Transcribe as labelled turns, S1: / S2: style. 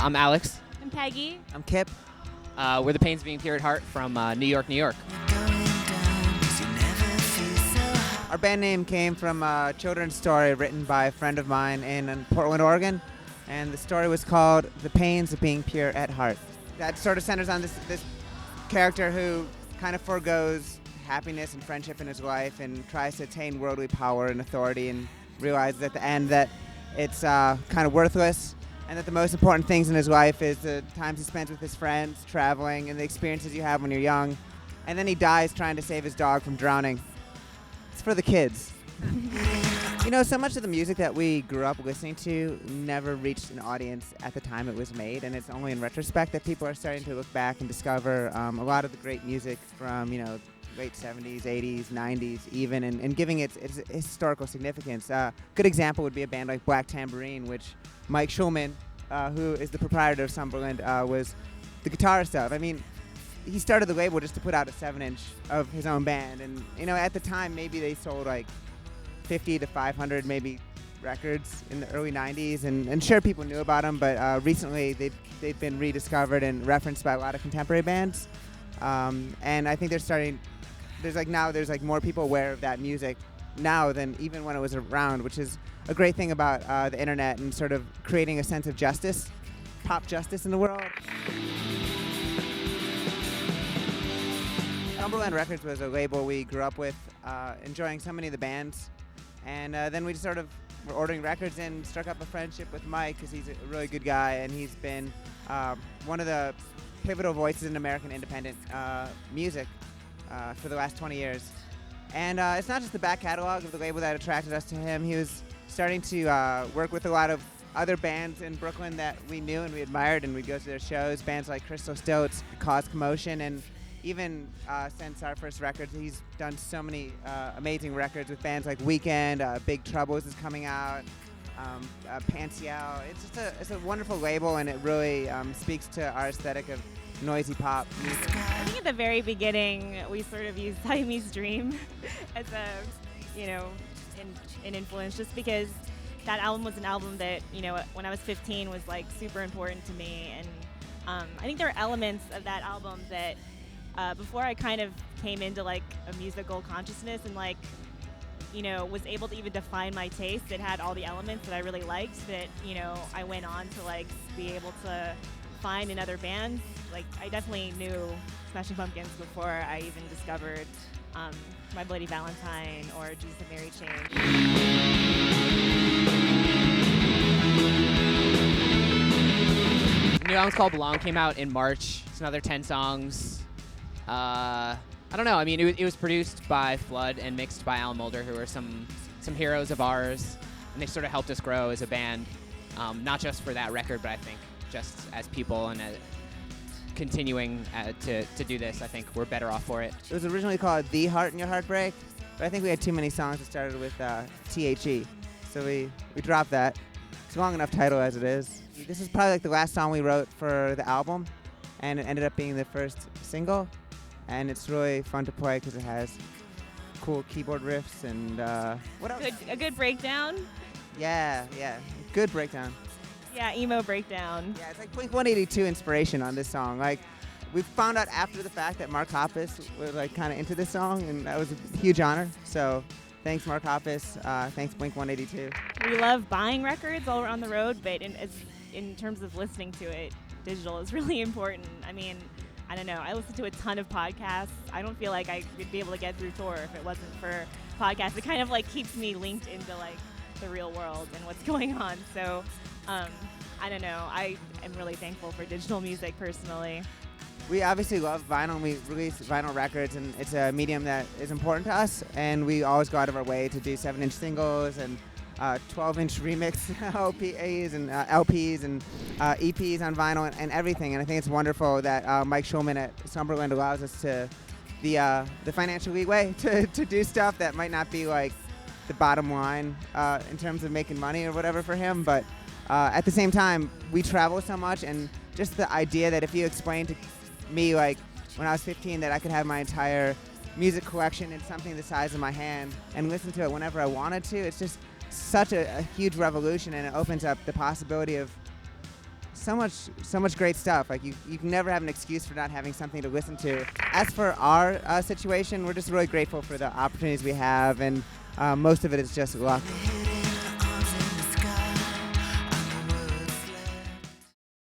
S1: I'm Alex.
S2: I'm Peggy.
S3: I'm Kip.
S1: We're the Pains Being Pure at Heart from New York, New York.
S3: Our band name came from a children's story written by a friend of mine in Portland, Oregon, and the story was called The Pains of Being Pure at Heart. That sort of centers on this character who kind of forgoes happiness and friendship in his life and tries to attain worldly power and authority and realizes at the end that it's kind of worthless, and that the most important things in his life is the times he spends with his friends, traveling, and the experiences you have when you're young. And then he dies trying to save his dog from drowning. It's for the kids. You know, so much of the music that we grew up listening to never reached an audience at the time it was made, and it's only in retrospect that people are starting to look back and discover a lot of the great music from, late 70s, 80s, 90s even, and giving it its historical significance. Good example would be a band like Black Tambourine, which Mike Schulman, who is the proprietor of Summerland, was the guitarist of. I mean, he started the label just to put out a 7-inch of his own band, and at the time maybe they sold like 50 to 500 maybe records in the early 90s, and sure, people knew about them, but recently they've been rediscovered and referenced by a lot of contemporary bands, and I think there's more people aware of that music now than even when it was around, which is a great thing about the internet and sort of creating a sense of justice, pop justice in the world. Cumberland Records was a label we grew up with, enjoying so many of the bands, and then we just sort of were ordering records and struck up a friendship with Mike because he's a really good guy, and he's been one of the pivotal voices in American independent music for the last 20 years. And it's not just the back catalog of the label that attracted us to him. He was starting to work with a lot of other bands in Brooklyn that we knew and we admired, and we'd go to their shows, bands like Crystal Stilts, Cause Commotion, and even since our first record, he's done so many amazing records with bands like Weeknd, Big Troubles is coming out, Pantiel. It's a wonderful label, and it really speaks to our aesthetic of noisy pop music.
S2: I think at the very beginning, we sort of used Siamese Dream as an influence, just because that album was an album that, when I was 15 was like super important to me. And I think there are elements of that album that before I kind of came into like a musical consciousness and was able to even define my taste, it had all the elements that I really liked that, I went on to be able to find in other bands. Like, I definitely knew Smashing Pumpkins before I even discovered My Bloody Valentine or Jesus and Mary Chain.
S1: The new album's called Belong, came out in March. It's another 10 songs. I don't know. I mean, it was produced by Flood and mixed by Alan Mulder, who are some heroes of ours, and they sort of helped us grow as a band, not just for that record, but I think just as people and continuing to do this. I think we're better off for it.
S3: It was originally called The Heart in Your Heartbreak, but I think we had too many songs that started with THE, so we dropped that. It's a long enough title as it is. This is probably like the last song we wrote for the album, and it ended up being the first single, and it's really fun to play because it has cool keyboard riffs and what else?
S2: A good breakdown.
S3: Yeah, good breakdown.
S2: Yeah, emo breakdown.
S3: Yeah, it's like Blink-182 inspiration on this song. Like, we found out after the fact that Mark Hoppus was kind of into this song, and that was a huge honor. So, thanks Mark Hoppus. Thanks Blink-182.
S2: We love buying records while we're on the road, but in terms of listening to it, digital is really important. I mean, I don't know. I listen to a ton of podcasts. I don't feel like I would be able to get through tour if it wasn't for podcasts. It kind of keeps me linked into the real world and what's going on. So. I don't know. I am really thankful for digital music personally.
S3: We obviously love vinyl. We release vinyl records, and it's a medium that is important to us, and we always go out of our way to do 7-inch singles and 12-inch remix LPs and LPs and EPs on vinyl and everything. And I think it's wonderful that Mike Schulman at Summerland allows us to the financial leeway to do stuff that might not be like the bottom line in terms of making money or whatever for him, but at the same time, we travel so much, and just the idea that if you explained to me, when I was 15, that I could have my entire music collection in something the size of my hand and listen to it whenever I wanted to, it's just such a huge revolution, and it opens up the possibility of so much great stuff. Like you can never have an excuse for not having something to listen to. As for our situation, we're just really grateful for the opportunities we have, and most of it is just luck.